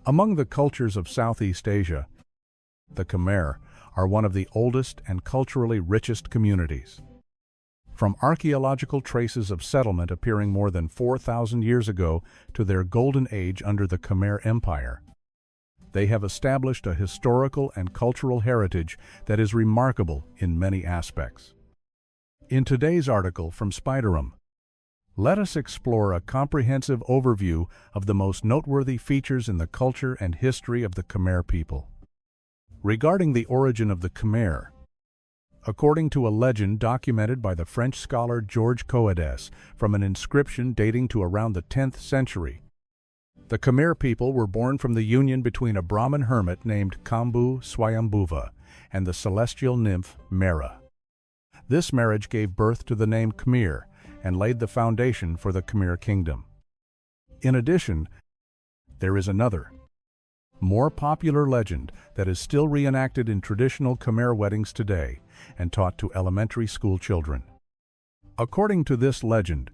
Among the cultures of Southeast Asia, the Khmer are one of the oldest and culturally richest communities. From archaeological traces of settlement appearing more than 4,000 years ago to their golden age under the Khmer Empire, they have established a historical and cultural heritage that is remarkable in many aspects. In today's article from Spiderum, let us explore a comprehensive overview of the most noteworthy features in the culture and history of the Khmer people. Regarding the origin of the Khmer, according to a legend documented by the French scholar Georges Coedes from an inscription dating to around the 10th century, the Khmer people were born from the union between a Brahmin hermit named Kambu Swayambhuva and the celestial nymph Mera. This marriage gave birth to the name Khmer and laid the foundation for the Khmer kingdom. In addition, there is another, more popular legend that is still reenacted in traditional Khmer weddings today and taught to elementary school children. According to this legend,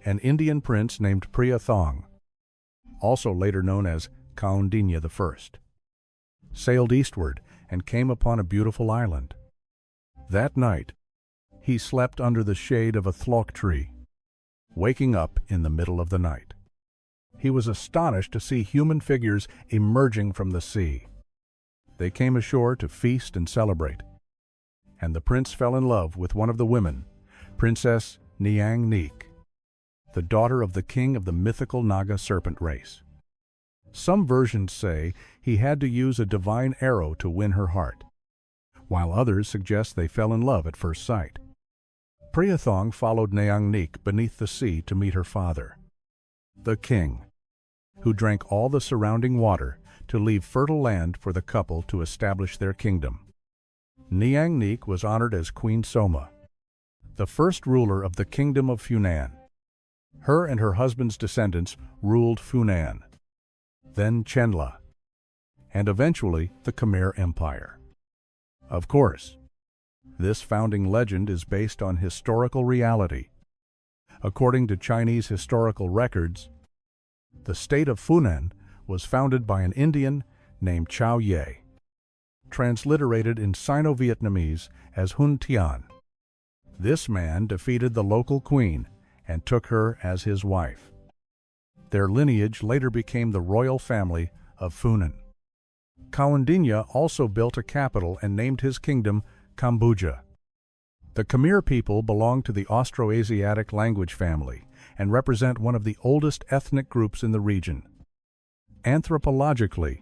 an Indian prince named Priya Thong, also later known as Kaundinya I, sailed eastward and came upon a beautiful island. That night, he slept under the shade of a thlok tree, waking up in the middle of the night. He was astonished to see human figures emerging from the sea. They came ashore to feast and celebrate, and the prince fell in love with one of the women, Princess Niang Nik, the daughter of the king of the mythical Naga serpent race. Some versions say he had to use a divine arrow to win her heart, while others suggest they fell in love at first sight. Priyathong followed Niang Nik beneath the sea to meet her father, the king, who drank all the surrounding water to leave fertile land for the couple to establish their kingdom. Niang Nik was honored as Queen Soma, the first ruler of the kingdom of Funan. Her and her husband's descendants ruled Funan, then Chenla, and eventually the Khmer Empire. Of course, this founding legend is based on historical reality. According to Chinese historical records, the state of Funan was founded by an Indian named Chao Ye, transliterated in Sino-Vietnamese as Hun Tian. This man defeated the local queen and took her as his wife. Their lineage later became the royal family of Funan. Kaundinya also built a capital and named his kingdom Kambuja. The Khmer people belong to the Austroasiatic language family and represent one of the oldest ethnic groups in the region. Anthropologically,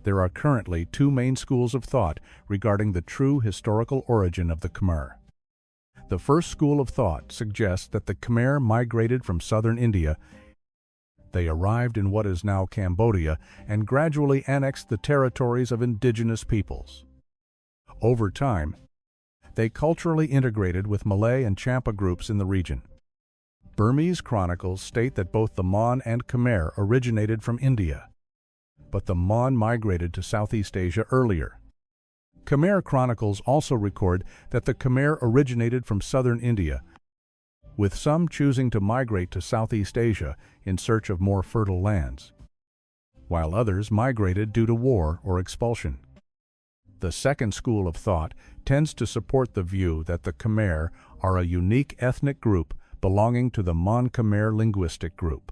there are currently two main schools of thought regarding the true historical origin of the Khmer. The first school of thought suggests that the Khmer migrated from southern India. They arrived in what is now Cambodia and gradually annexed the territories of indigenous peoples. Over time, they culturally integrated with Malay and Champa groups in the region. Burmese chronicles state that both the Mon and Khmer originated from India, but the Mon migrated to Southeast Asia earlier. Khmer chronicles also record that the Khmer originated from southern India, with some choosing to migrate to Southeast Asia in search of more fertile lands, while others migrated due to war or expulsion. The second school of thought tends to support the view that the Khmer are a unique ethnic group belonging to the Mon-Khmer linguistic group,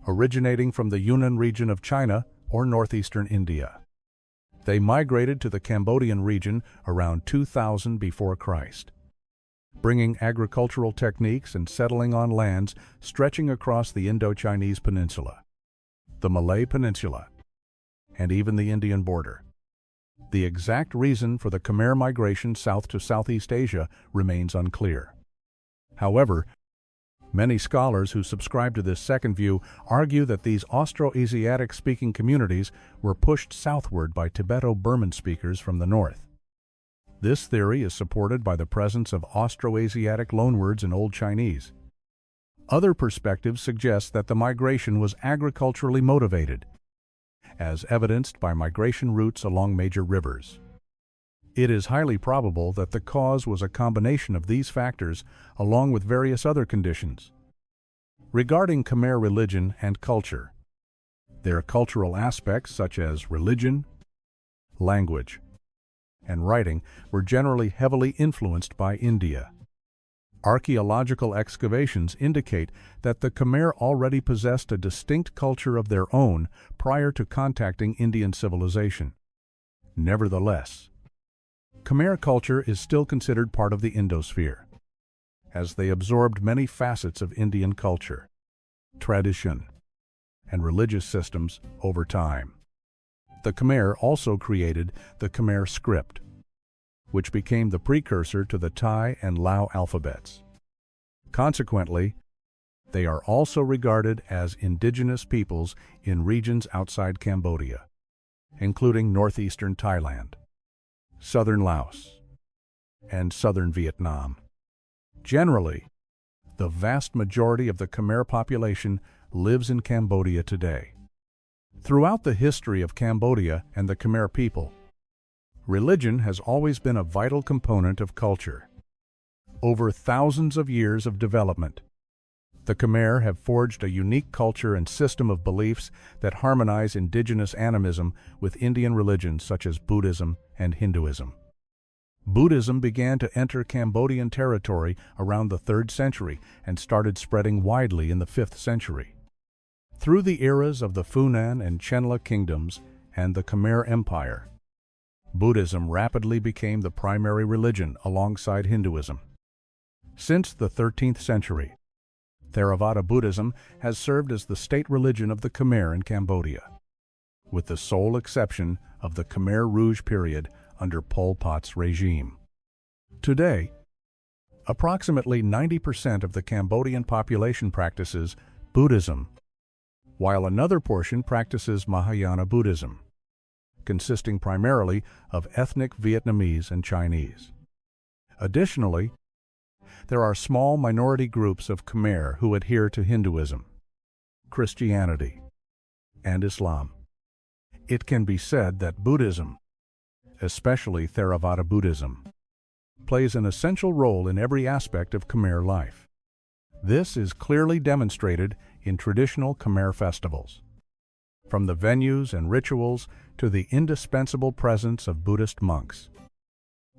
originating from the Yunnan region of China or northeastern India. They migrated to the Cambodian region around 2000 before Christ, bringing agricultural techniques and settling on lands stretching across the Indo-Chinese peninsula, the Malay Peninsula, and even the Indian border. The exact reason for the Khmer migration south to Southeast Asia remains unclear. However, many scholars who subscribe to this second view argue that these Austroasiatic-speaking communities were pushed southward by Tibeto-Burman speakers from the north. This theory is supported by the presence of Austroasiatic loanwords in Old Chinese. Other perspectives suggest that the migration was agriculturally motivated, as evidenced by migration routes along major rivers. It is highly probable that the cause was a combination of these factors along with various other conditions. Regarding Khmer religion and culture, Their cultural aspects, such as religion, language, and writing, were generally heavily influenced by India. Archaeological excavations indicate that the Khmer already possessed a distinct culture of their own prior to contacting Indian civilization. Nevertheless, Khmer culture is still considered part of the Indosphere, as they absorbed many facets of Indian culture, tradition, and religious systems over time. The Khmer also created the Khmer script, which became the precursor to the Thai and Lao alphabets. Consequently, they are also regarded as indigenous peoples in regions outside Cambodia, including northeastern Thailand, southern Laos, and southern Vietnam. Generally, the vast majority of the Khmer population lives in Cambodia today. Throughout the history of Cambodia and the Khmer people, religion has always been a vital component of culture. Over thousands of years of development, the Khmer have forged a unique culture and system of beliefs that harmonize indigenous animism with Indian religions such as Buddhism and Hinduism. Buddhism began to enter Cambodian territory around the 3rd century and started spreading widely in the 5th century. Through the eras of the Funan and CHENLA kingdoms and the Khmer Empire, Buddhism rapidly became the primary religion alongside Hinduism. Since the 13th century, Theravada Buddhism has served as the state religion of the Khmer in Cambodia, with the sole exception of the Khmer Rouge period under Pol Pot's regime. Today, approximately 90% of the Cambodian population practices Buddhism, while another portion practices Mahayana Buddhism, consisting primarily of ethnic Vietnamese and Chinese. Additionally, there are small minority groups of Khmer who adhere to Hinduism, Christianity, and Islam. It can be said that Buddhism, especially Theravada Buddhism, plays an essential role in every aspect of Khmer life. This is clearly demonstrated in traditional Khmer festivals, from the venues and rituals to the indispensable presence of Buddhist monks.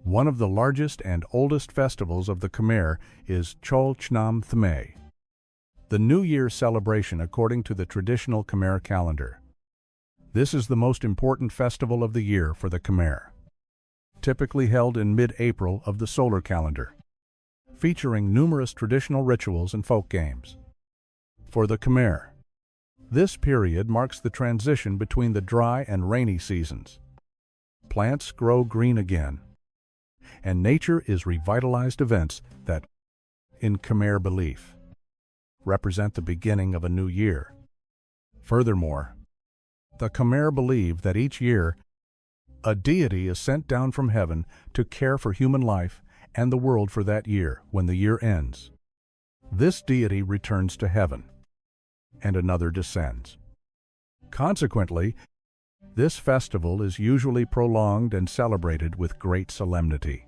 One of the largest and oldest festivals of the Khmer is Chol Chnam Thmay, the New Year celebration according to the traditional Khmer calendar. This is the most important festival of the year for the Khmer, typically held in mid-April of the solar calendar, featuring numerous traditional rituals and folk games. For the Khmer, this period marks the transition between the dry and rainy seasons. Plants grow green again, and nature is revitalized events that, in Khmer belief, represent the beginning of a new year. Furthermore, the Khmer believe that each year, a deity is sent down from heaven to care for human life and the world for that year when the year ends. This deity returns to heaven, and another descends. Consequently, this festival is usually prolonged and celebrated with great solemnity.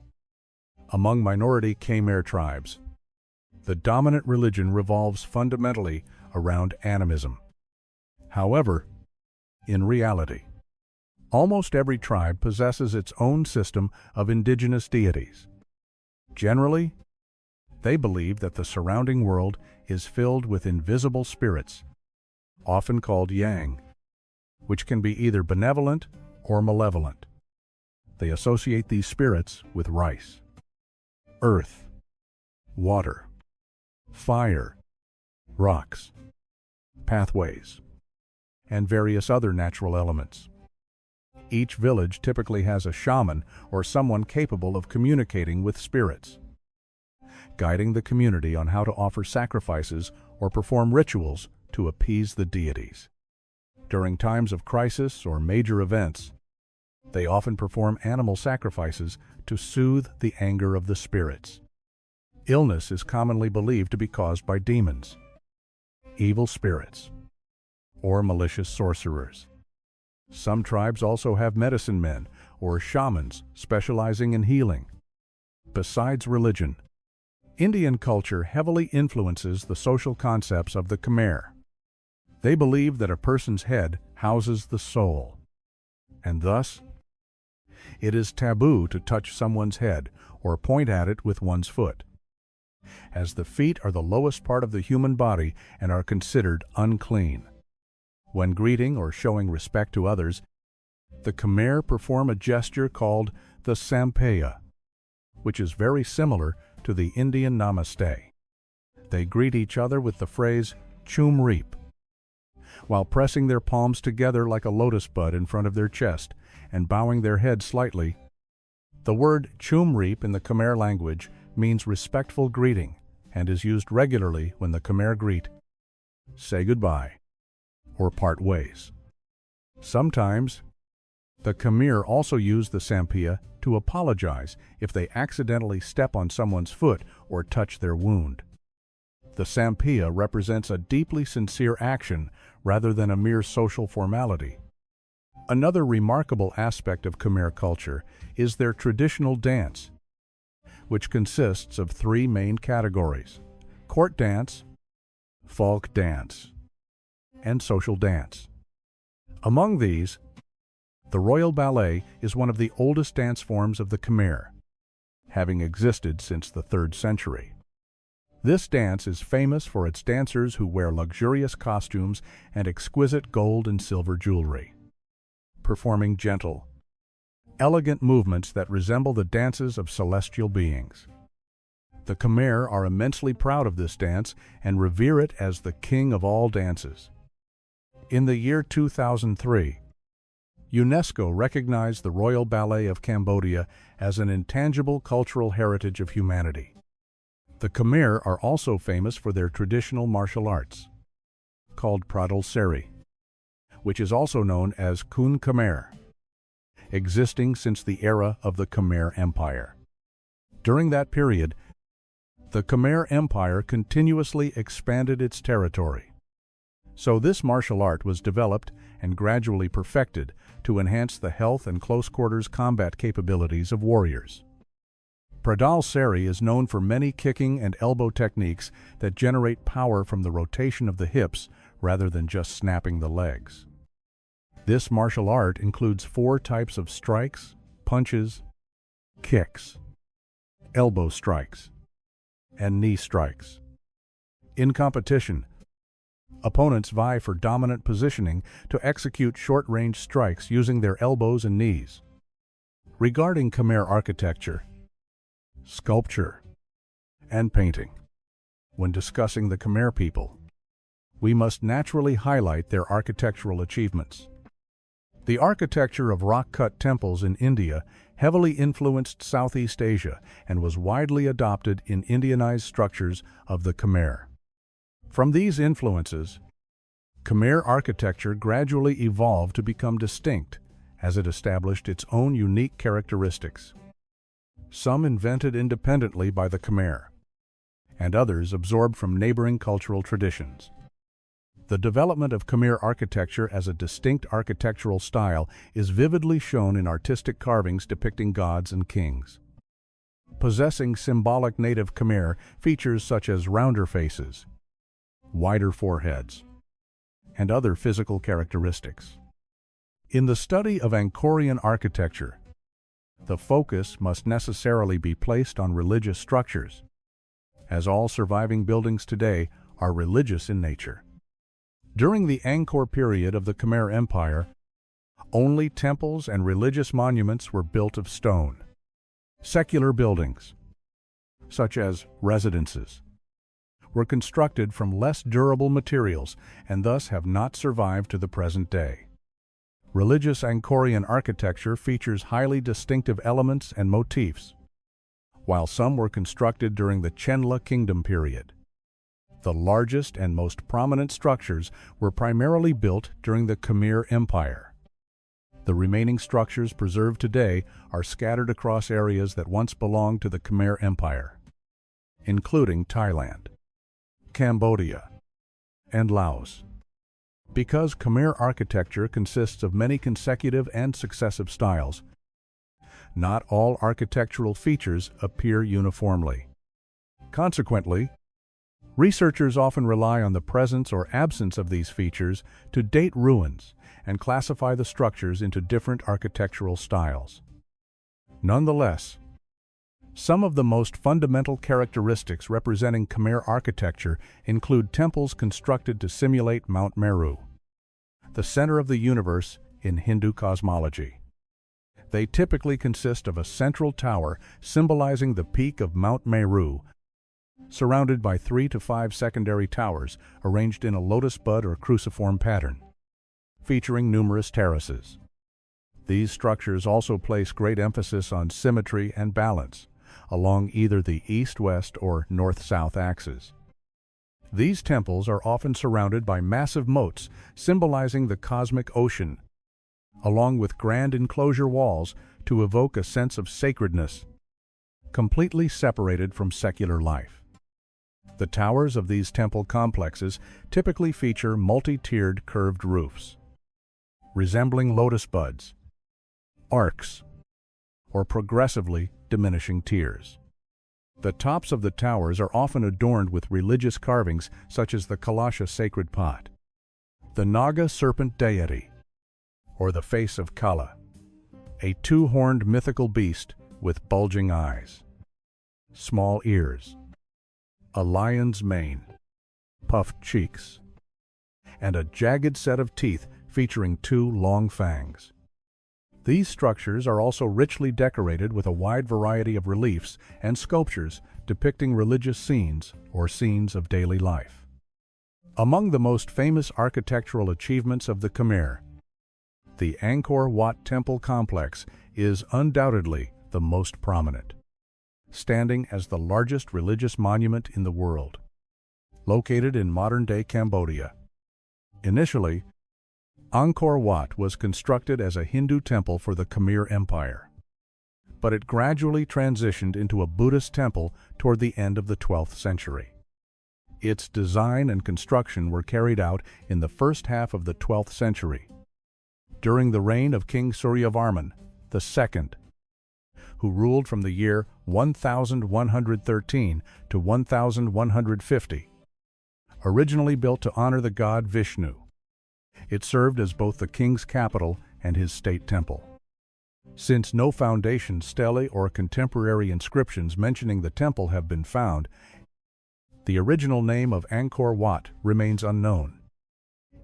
Among minority Khmer tribes, the dominant religion revolves fundamentally around animism. However, in reality, almost every tribe possesses its own system of indigenous deities. Generally, they believe that the surrounding world is filled with invisible spirits, often called yang, which can be either benevolent or malevolent. They associate these spirits with rice, earth, water, fire, rocks, pathways, and various other natural elements. Each village typically has a shaman or someone capable of communicating with spirits, guiding the community on how to offer sacrifices or perform rituals to appease the deities. During times of crisis or major events, they often perform animal sacrifices to soothe the anger of the spirits. Illness is commonly believed to be caused by demons, evil spirits, or malicious sorcerers. Some tribes also have medicine men or shamans specializing in healing. Besides religion, Indian culture heavily influences the social concepts of the Khmer. They believe that a person's head houses the soul, and thus it is taboo to touch someone's head or point at it with one's foot, as the feet are the lowest part of the human body and are considered unclean. When greeting or showing respect to others, the Khmer perform a gesture called the Sampaya, which is very similar to the Indian Namaste. They greet each other with the phrase Chum Reap, while pressing their palms together like a lotus bud in front of their chest and bowing their head slightly. The word Chum Reap in the Khmer language means respectful greeting and is used regularly when the Khmer greet, say goodbye, or part ways. Sometimes, the Khmer also use the Sampaya to apologize if they accidentally step on someone's foot or touch their wound. The Sampaya represents a deeply sincere action rather than a mere social formality. Another remarkable aspect of Khmer culture is their traditional dance, which consists of three main categories: court dance, folk dance, and social dance. Among these, the Royal Ballet is one of the oldest dance forms of the Khmer, having existed since the 3rd century. This dance is famous for its dancers who wear luxurious costumes and exquisite gold and silver jewelry, performing gentle, elegant movements that resemble the dances of celestial beings. The Khmer are immensely proud of this dance and revere it as the king of all dances. In the year 2003, UNESCO recognized the Royal Ballet of Cambodia as an intangible cultural heritage of humanity. The Khmer are also famous for their traditional martial arts, called Pradal Seri, which is also known as Kun Khmer, existing since the era of the Khmer Empire. During that period, the Khmer Empire continuously expanded its territory. So this martial art was developed and gradually perfected to enhance the health and close-quarters combat capabilities of warriors. Pradal Seri is known for many kicking and elbow techniques that generate power from the rotation of the hips rather than just snapping the legs. This martial art includes 4 types of strikes, punches, kicks, elbow strikes, and knee strikes. In competition, opponents vie for dominant positioning to execute short-range strikes using their elbows and knees. Regarding Khmer architecture, sculpture, and painting, when discussing the Khmer people, we must naturally highlight their architectural achievements. The architecture of rock-cut temples in India heavily influenced Southeast Asia and was widely adopted in Indianized structures of the Khmer. From these influences, Khmer architecture gradually evolved to become distinct as it established its own unique characteristics. Some invented independently by the Khmer, and others absorbed from neighboring cultural traditions. The development of Khmer architecture as a distinct architectural style is vividly shown in artistic carvings depicting gods and kings. Possessing symbolic native Khmer features such as rounder faces, wider foreheads, and other physical characteristics. In the study of Angkorian architecture, the focus must necessarily be placed on religious structures, as all surviving buildings today are religious in nature. During the Angkor period of the Khmer Empire, only temples and religious monuments were built of stone. Secular buildings, such as residences, were constructed from less durable materials and thus have not survived to the present day. Religious Angkorian architecture features highly distinctive elements and motifs, while some were constructed during the CHENLA kingdom period. The largest and most prominent structures were primarily built during the Khmer Empire. The remaining structures preserved today are scattered across areas that once belonged to the Khmer Empire, including Thailand, Cambodia, and Laos. Because Khmer architecture consists of many consecutive and successive styles, not all architectural features appear uniformly. Consequently, researchers often rely on the presence or absence of these features to date ruins and classify the structures into different architectural styles. Nonetheless, some of the most fundamental characteristics representing Khmer architecture include temples constructed to simulate Mount Meru, the center of the universe in Hindu cosmology. They typically consist of a central tower symbolizing the peak of Mount Meru, surrounded by 3 to 5 secondary towers arranged in a lotus bud or cruciform pattern, featuring numerous terraces. These structures also place great emphasis on symmetry and balance along either the east-west or north-south axes. These temples are often surrounded by massive moats symbolizing the cosmic ocean, along with grand enclosure walls to evoke a sense of sacredness, completely separated from secular life. The towers of these temple complexes typically feature multi-tiered curved roofs, resembling lotus buds, arcs, or progressively diminishing tiers. The tops of the towers are often adorned with religious carvings such as the Kalasha sacred pot, the Naga serpent deity, or the face of Kala, a two-horned mythical beast with bulging eyes, small ears, a lion's mane, puffed cheeks, and a jagged set of teeth featuring 2 long fangs. These structures are also richly decorated with a wide variety of reliefs and sculptures depicting religious scenes or scenes of daily life. Among the most famous architectural achievements of the Khmer, the Angkor Wat Temple complex is undoubtedly the most prominent, standing as the largest religious monument in the world. Located in modern-day Cambodia. Initially, Angkor Wat was constructed as a Hindu temple for the Khmer Empire, but it gradually transitioned into a Buddhist temple toward the end of the 12th century. Its design and construction were carried out in the first half of the 12th century, during the reign of King Suryavarman II, who ruled from the year 1113 to 1150. Originally built to honor the god Vishnu, it served as both the king's capital and his state temple. Since no foundation stelae or contemporary inscriptions mentioning the temple have been found, the original name of Angkor Wat remains unknown.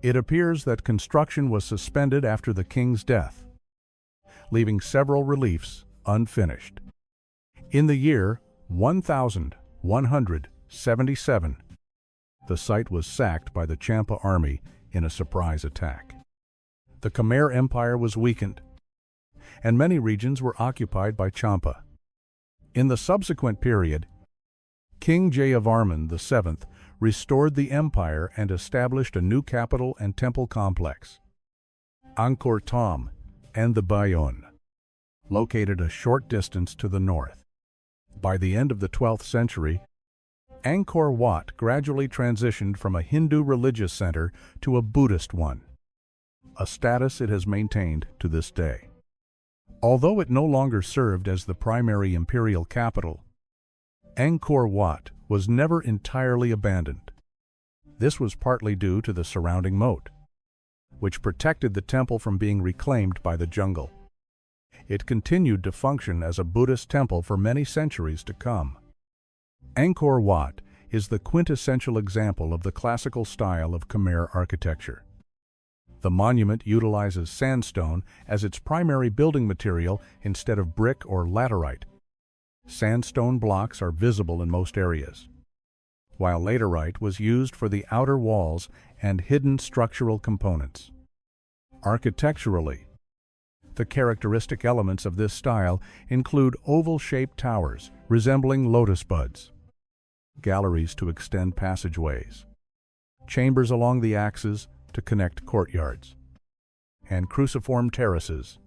It appears that construction was suspended after the king's death, leaving several reliefs unfinished. In the year 1177, the site was sacked by the Champa army in a surprise attack. The Khmer Empire was weakened, and many regions were occupied by Champa. In the subsequent period, King Jayavarman VII restored the empire and established a new capital and temple complex, Angkor Thom and the Bayon, located a short distance to the north. By the end of the 12th century, Angkor Wat gradually transitioned from a Hindu religious center to a Buddhist one, a status it has maintained to this day. Although it no longer served as the primary imperial capital, Angkor Wat was never entirely abandoned. This was partly due to the surrounding moat, which protected the temple from being reclaimed by the jungle. It continued to function as a Buddhist temple for many centuries to come. Angkor Wat is the quintessential example of the classical style of Khmer architecture. The monument utilizes sandstone as its primary building material instead of brick or laterite. Sandstone blocks are visible in most areas, while laterite was used for the outer walls and hidden structural components. Architecturally, the characteristic elements of this style include oval-shaped towers resembling lotus buds, galleries to extend passageways, chambers along the axes to connect courtyards, and cruciform terraces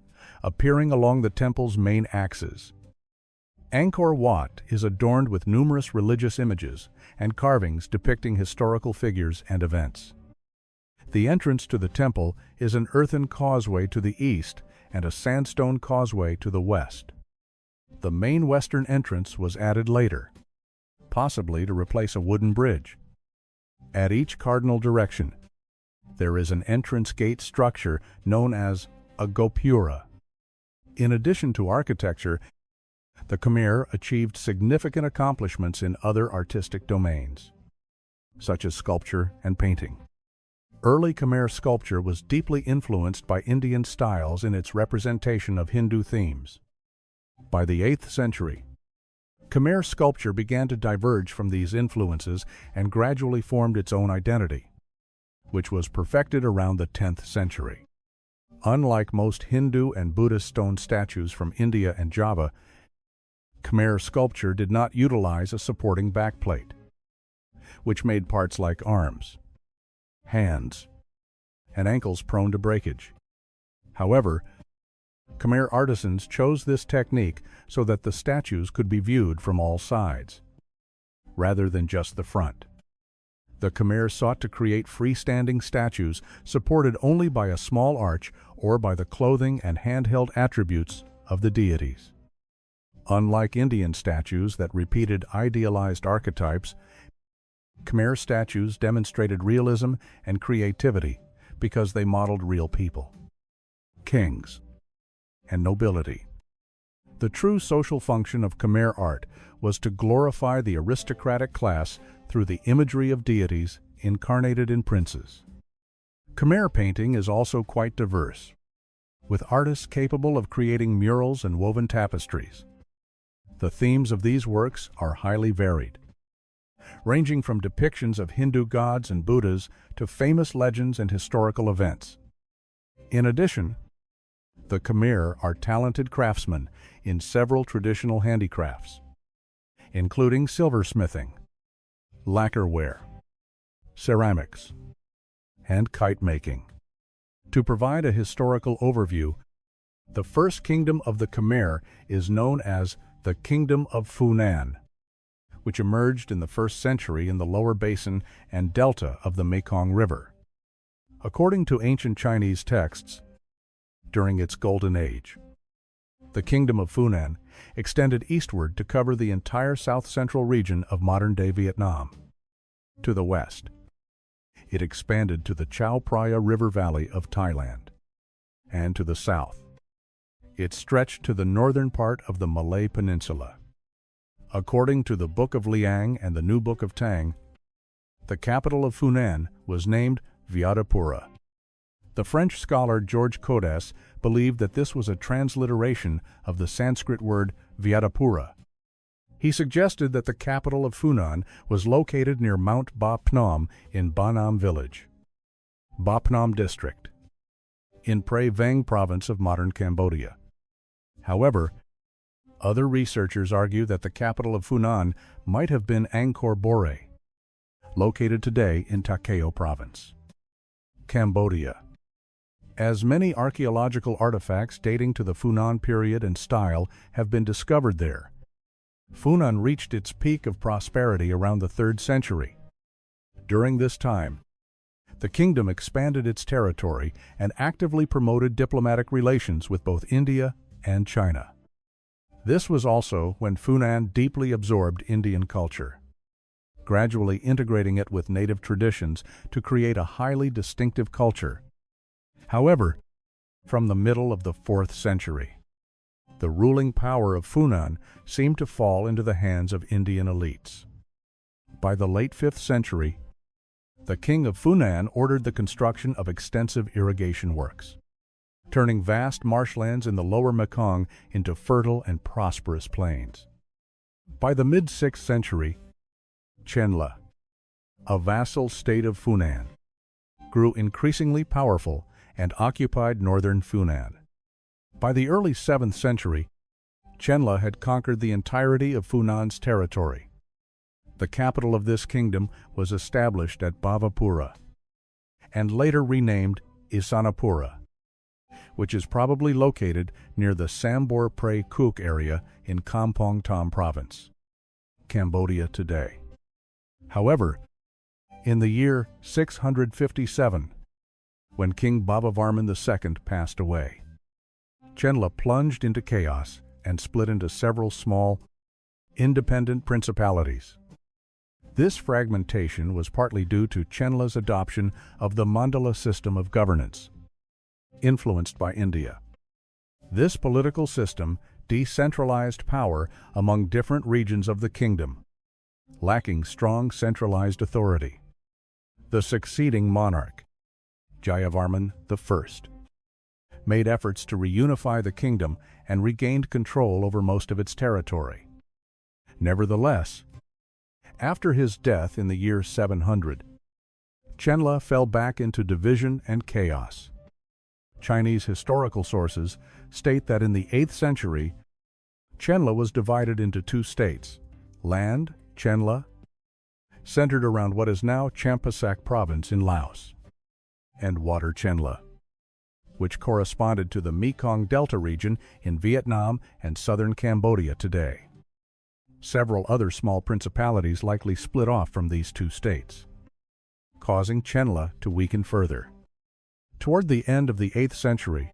appearing along the temple's main axes. Angkor Wat is adorned with numerous religious images and carvings depicting historical figures and events. The entrance to the temple is an earthen causeway to the east and a sandstone causeway to the west. The main western entrance was added later, possibly to replace a wooden bridge. At each cardinal direction, there is an entrance gate structure known as a gopura. In addition to architecture, the Khmer achieved significant accomplishments in other artistic domains, such as sculpture and painting. Early Khmer sculpture was deeply influenced by Indian styles in its representation of Hindu themes. By the 8th century, Khmer sculpture began to diverge from these influences and gradually formed its own identity, which was perfected around the 10th century. Unlike most Hindu and Buddhist stone statues from India and Java, Khmer sculpture did not utilize a supporting backplate, which made parts like arms, hands, and ankles prone to breakage. However, Khmer artisans chose this technique so that the statues could be viewed from all sides, rather than just the front. The Khmer sought to create freestanding statues supported only by a small arch or by the clothing and handheld attributes of the deities. Unlike Indian statues that repeated idealized archetypes, Khmer statues demonstrated realism and creativity because they modeled real people, kings, and nobility. The true social function of Khmer art was to glorify the aristocratic class through the imagery of deities incarnated in princes. Khmer painting is also quite diverse, with artists capable of creating murals and woven tapestries. The themes of these works are highly varied, ranging from depictions of Hindu gods and Buddhas to famous legends and historical events. In addition, the Khmer are talented craftsmen in several traditional handicrafts, including silversmithing, lacquerware, ceramics, and kite making. To provide a historical overview, the first kingdom of the Khmer is known as the Kingdom of Funan, which emerged in the 1st century in the lower basin and delta of the Mekong River. According to ancient Chinese texts, during its golden age, the Kingdom of Funan extended eastward to cover the entire south-central region of modern-day Vietnam. To the west, it expanded to the Chao Phraya River Valley of Thailand, and to the south, it stretched to the northern part of the Malay Peninsula. According to the Book of Liang and the New Book of Tang, the capital of Funan was named Viadapura. The French scholar Georges Codas believed that this was a transliteration of the Sanskrit word Viadapura. He suggested that the capital of Funan was located near Mount Ba Phnom in Ba Nam village, Ba Phnom district, in Pre Vang province of modern Cambodia. However, other researchers argue that the capital of Funan might have been Angkor Bore, located today in Takeo province, Cambodia. As many archaeological artifacts dating to the Funan period and style have been discovered there, Funan reached its peak of prosperity around the 3rd century. During this time, the kingdom expanded its territory and actively promoted diplomatic relations with both India and China. This was also when Funan deeply absorbed Indian culture, gradually integrating it with native traditions to create a highly distinctive culture. However, from the middle of the 4th century, the ruling power of Funan seemed to fall into the hands of Indian elites. By the late 5th century, the king of Funan ordered the construction of extensive irrigation works, turning vast marshlands in the lower Mekong into fertile and prosperous plains. By the mid-6th century, CHENLA, a vassal state of Funan, grew increasingly powerful and occupied northern Funan. By the early 7th century, CHENLA had conquered the entirety of Funan's territory. The capital of this kingdom was established at Bhavapura, and later renamed Isanapura, which is probably located near the Sambor Pre Cook area in Kampong Thom province, Cambodia today. However, in the year 657, when King Bhabavarman II passed away, CHENLA plunged into chaos and split into several small, independent principalities. This fragmentation was partly due to CHENLA's adoption of the mandala system of governance, influenced by India. This political system decentralized power among different regions of the kingdom, lacking strong centralized authority. The succeeding monarch, Jayavarman I, made efforts to reunify the kingdom and regained control over most of its territory. Nevertheless, after his death in the year 700, CHENLA fell back into division and chaos. Chinese historical sources state that in the 8th century, CHENLA was divided into two states, land, CHENLA, centered around what is now Champasak province in Laos, and water CHENLA, which corresponded to the Mekong Delta region in Vietnam and southern Cambodia today. Several other small principalities likely split off from these two states, causing CHENLA to weaken further. Toward the end of the 8th century,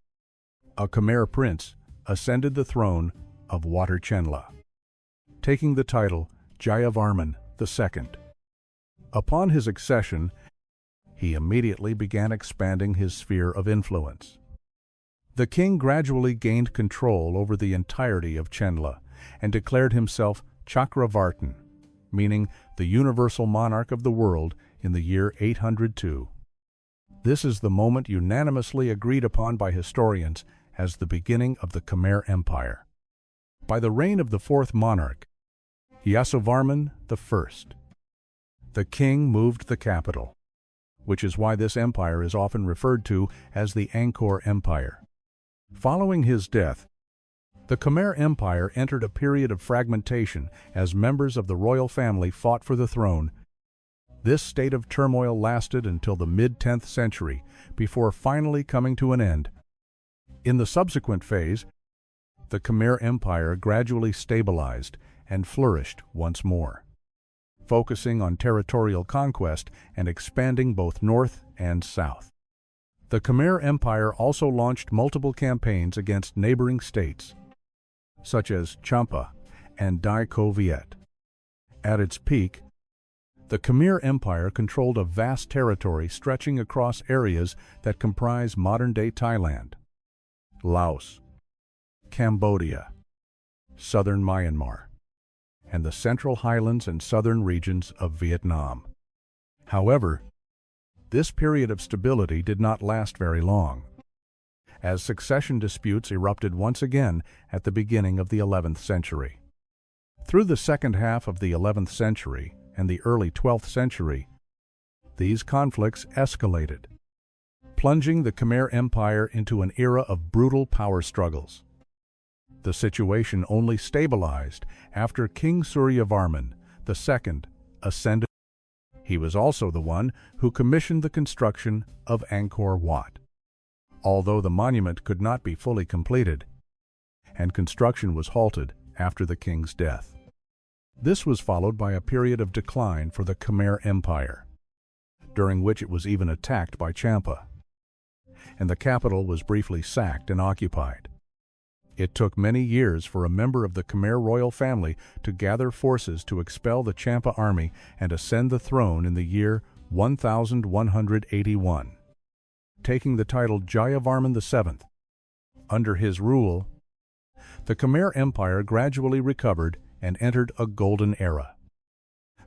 a Khmer prince ascended the throne of Water CHENLA, taking the title Jayavarman II. Upon his accession, he immediately began expanding his sphere of influence. The king gradually gained control over the entirety of CHENLA and declared himself Chakravartin, meaning the universal monarch of the world, in the year 802. This is the moment unanimously agreed upon by historians as the beginning of the Khmer Empire. By the reign of the fourth monarch, Yasovarman I, the king moved the capital, which is why this empire is often referred to as the Angkor Empire. Following his death, the Khmer Empire entered a period of fragmentation as members of the royal family fought for the throne. This state of turmoil lasted until the mid-10th century, before finally coming to an end. In the subsequent phase, the Khmer Empire gradually stabilized and flourished once more, focusing on territorial conquest and expanding both north and south. The Khmer Empire also launched multiple campaigns against neighboring states, such as Champa and Dai Co Viet. At its peak, the Khmer Empire controlled a vast territory stretching across areas that comprise modern-day Thailand, Laos, Cambodia, southern Myanmar, and the central highlands and southern regions of Vietnam. However, this period of stability did not last very long, as succession disputes erupted once again at the beginning of the 11th century. Through the second half of the 11th century and the early 12th century, these conflicts escalated, plunging the Khmer Empire into an era of brutal power struggles. The situation only stabilized after King Suryavarman II ascended. He was also the one who commissioned the construction of Angkor Wat, although the monument could not be fully completed, and construction was halted after the king's death. This was followed by a period of decline for the Khmer Empire, during which it was even attacked by Champa, and the capital was briefly sacked and occupied. It took many years for a member of the Khmer royal family to gather forces to expel the Champa army and ascend the throne in the year 1181. Taking the title Jayavarman VII. Under his rule, the Khmer Empire gradually recovered and entered a golden era.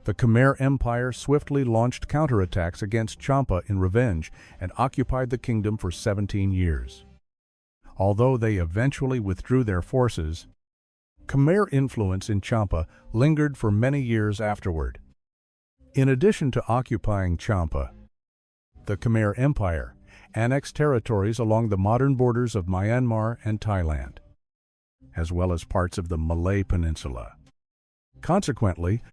The Khmer Empire swiftly launched counterattacks against Champa in revenge and occupied the kingdom for 17 years. Although they eventually withdrew their forces, Khmer influence in Champa lingered for many years afterward. In addition to occupying Champa, the Khmer Empire annexed territories along the modern borders of Myanmar and Thailand, as well as parts of the Malay Peninsula. Consequently,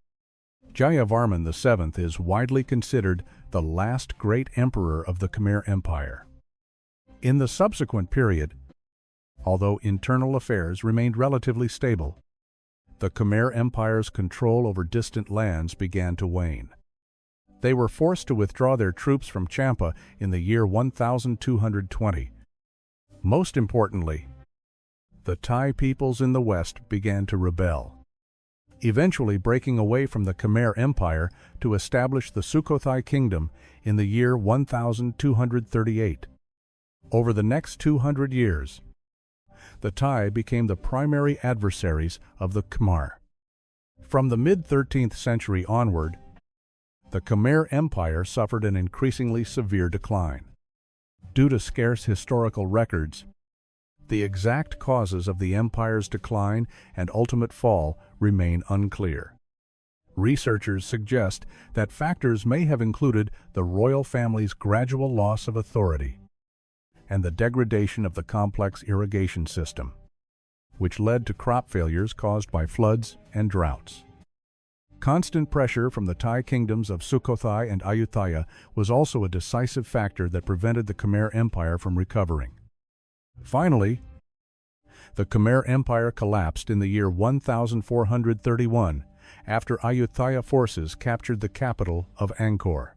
Jayavarman VII is widely considered the last great emperor of the Khmer Empire. In the subsequent period, although internal affairs remained relatively stable, the Khmer Empire's control over distant lands began to wane. They were forced to withdraw their troops from Champa in the year 1220. Most importantly, the Thai peoples in the west began to rebel. eventually breaking away from the Khmer Empire to establish the Sukhothai Kingdom in the year 1238. Over the next 200 years, the Thai became the primary adversaries of the Khmer. From the mid-13th century onward, the Khmer Empire suffered an increasingly severe decline. Due to scarce historical records, the exact causes of the empire's decline and ultimate fall remain unclear. Researchers suggest that factors may have included the royal family's gradual loss of authority and the degradation of the complex irrigation system, which led to crop failures caused by floods and droughts. Constant pressure from the Thai kingdoms of Sukhothai and Ayutthaya was also a decisive factor that prevented the Khmer Empire from recovering. Finally, the Khmer Empire collapsed in the year 1431 after Ayutthaya forces captured the capital of Angkor.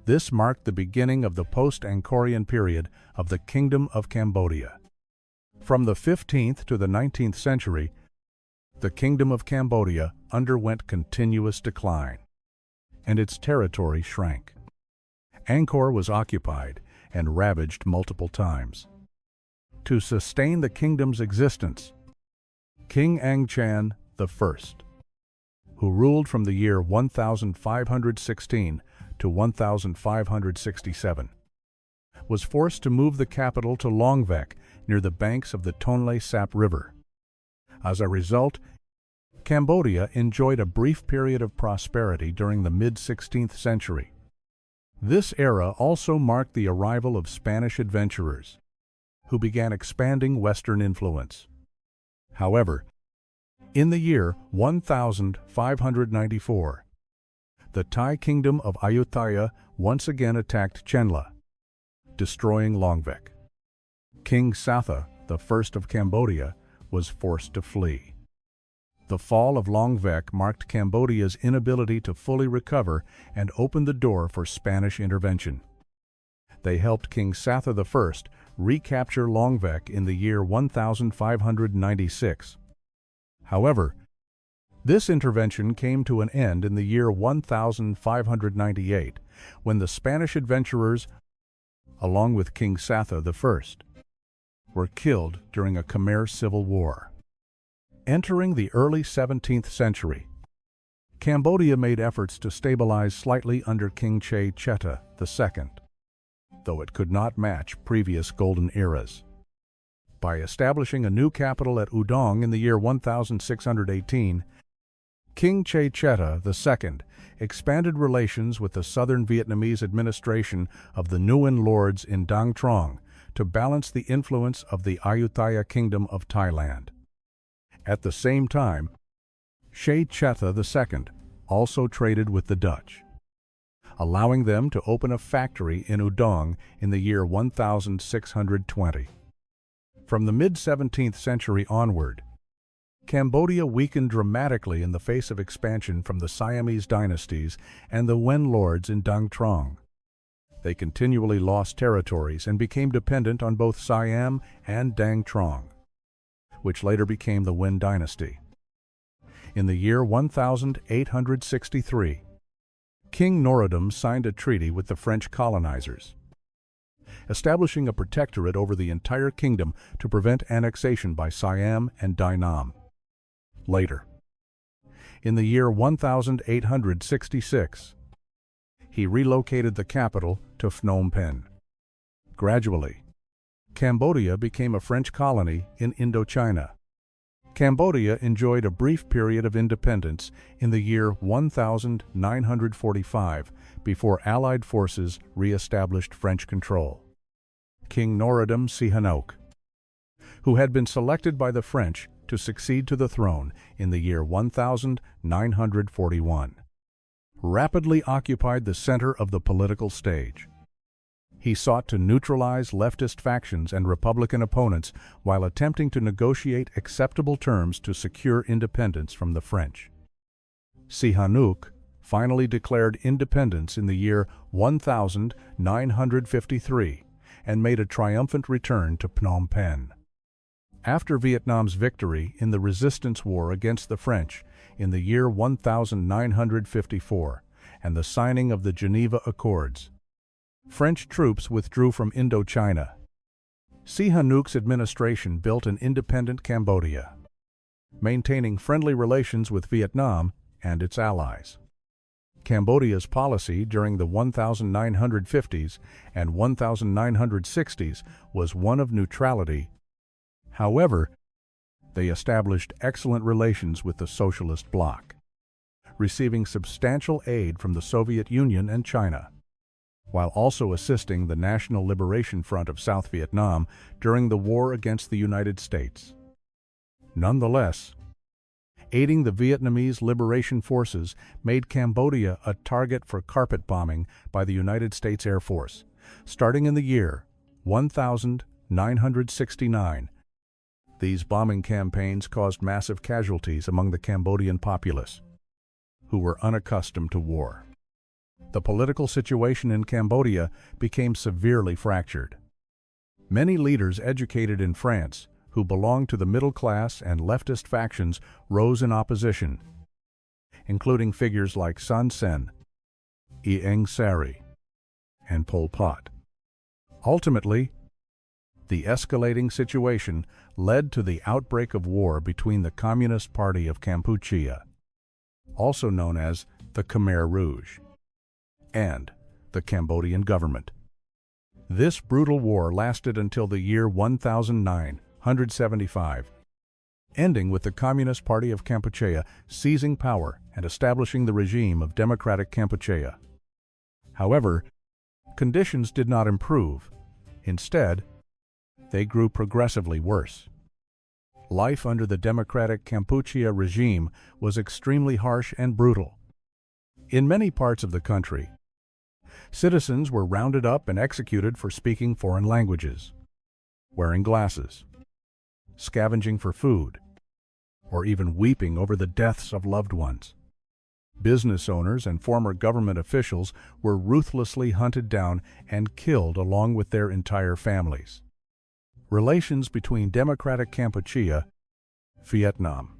This marked the beginning of the post-Angkorian period of the Kingdom of Cambodia. From the 15th to the 19th century, the Kingdom of Cambodia underwent continuous decline, and its territory shrank. Angkor was occupied and ravaged multiple times. To sustain the kingdom's existence, King Angchan I, who ruled from the year 1516 to 1567, was forced to move the capital to Longvek near the banks of the Tonle Sap River. As a result, Cambodia enjoyed a brief period of prosperity during the mid-16th century. This era also marked the arrival of Spanish adventurers, who began expanding Western influence. However, in the year 1594, the Thai kingdom of Ayutthaya once again attacked Chenla, destroying Longvek. King Satha I of Cambodia was forced to flee. The fall of Longvek marked Cambodia's inability to fully recover and opened the door for Spanish intervention. They helped King Satha I recapture Longvek in the year 1596. However, this intervention came to an end in the year 1598, when the Spanish adventurers, along with King Satha I, were killed during a Khmer civil war. Entering the early 17th century, Cambodia made efforts to stabilize slightly under King Che Cheta II, though it could not match previous golden eras. By establishing a new capital at Udong in the year 1618, King Che Cheta II expanded relations with the southern Vietnamese administration of the Nguyen lords in Dang Trong to balance the influence of the Ayutthaya Kingdom of Thailand. At the same time, Che Cheta II also traded with the Dutch, allowing them to open a factory in Udong in the year 1620. From the mid-17th century onward, Cambodia weakened dramatically in the face of expansion from the Siamese dynasties and the Nguyen lords in Dang Trong. They continually lost territories and became dependent on both Siam and Dang Trong, which later became the Nguyen dynasty. In the year 1863, King Norodom signed a treaty with the French colonizers, establishing a protectorate over the entire kingdom to prevent annexation by Siam and Dai Nam. Later, in the year 1866, he relocated the capital to Phnom Penh. Gradually, Cambodia became a French colony in Indochina. Cambodia enjoyed a brief period of independence in the year 1945 before Allied forces re-established French control. King Norodom Sihanouk, who had been selected by the French to succeed to the throne in the year 1941, rapidly occupied the center of the political stage. He sought to neutralize leftist factions and Republican opponents while attempting to negotiate acceptable terms to secure independence from the French. Sihanouk finally declared independence in the year 1953 and made a triumphant return to Phnom Penh. After Vietnam's victory in the resistance war against the French in the year 1954 and the signing of the Geneva Accords. French troops withdrew from Indochina. Sihanouk's administration built an independent Cambodia, maintaining friendly relations with Vietnam and its allies. Cambodia's policy during the 1950s and 1960s was one of neutrality. However, they established excellent relations with the Socialist bloc, receiving substantial aid from the Soviet Union and China, while also assisting the National Liberation Front of South Vietnam during the war against the United States. Nonetheless, aiding the Vietnamese liberation forces made Cambodia a target for carpet bombing by the United States Air Force, starting in the year 1969. These bombing campaigns caused massive casualties among the Cambodian populace, who were unaccustomed to war. The political situation in Cambodia became severely fractured. Many leaders educated in France, who belonged to the middle class and leftist factions, rose in opposition, including figures like Son Sen, Ieng Sary, and Pol Pot. Ultimately, the escalating situation led to the outbreak of war between the Communist Party of Kampuchea, also known as the Khmer Rouge, and the Cambodian government. This brutal war lasted until the year 1975, ending with the Communist Party of Kampuchea seizing power and establishing the regime of Democratic Kampuchea. However, conditions did not improve. Instead, they grew progressively worse. Life under the Democratic Kampuchea regime was extremely harsh and brutal. In many parts of the country, citizens were rounded up and executed for speaking foreign languages, wearing glasses, scavenging for food, or even weeping over the deaths of loved ones. Business owners and former government officials were ruthlessly hunted down and killed along with their entire families. Relations between Democratic Kampuchea, Vietnam,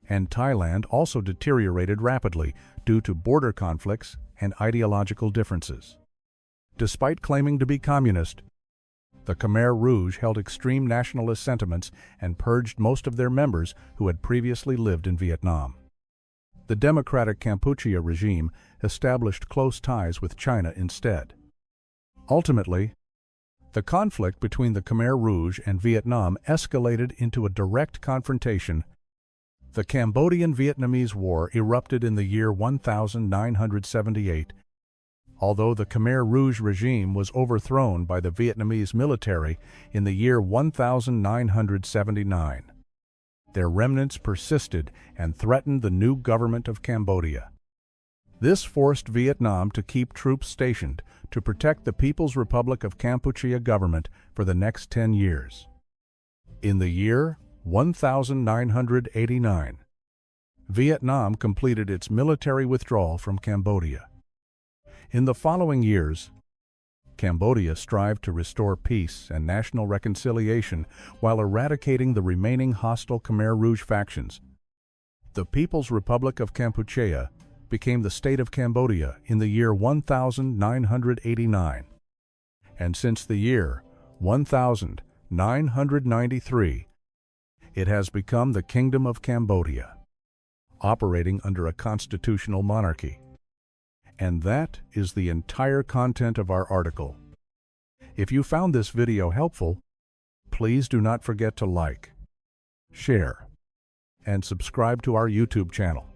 and Thailand also deteriorated rapidly due to border conflicts and ideological differences. Despite claiming to be communist, the Khmer Rouge held extreme nationalist sentiments and purged most of their members who had previously lived in Vietnam. The Democratic Kampuchea regime established close ties with China instead. Ultimately, the conflict between the Khmer Rouge and Vietnam escalated into a direct confrontation. The Cambodian-Vietnamese War erupted in the year 1978. Although the Khmer Rouge regime was overthrown by the Vietnamese military in the year 1979, their remnants persisted and threatened the new government of Cambodia. This forced Vietnam to keep troops stationed to protect the People's Republic of Kampuchea government for the next 10 years. In the year 1989, Vietnam completed its military withdrawal from Cambodia. In the following years, Cambodia strived to restore peace and national reconciliation while eradicating the remaining hostile Khmer Rouge factions. The People's Republic of Kampuchea became the state of Cambodia in the year 1989, and since the year 1993, it has become the Kingdom of Cambodia, operating under a constitutional monarchy. And that is the entire content of our article. If you found this video helpful, please do not forget to like, share, and subscribe to our YouTube channel.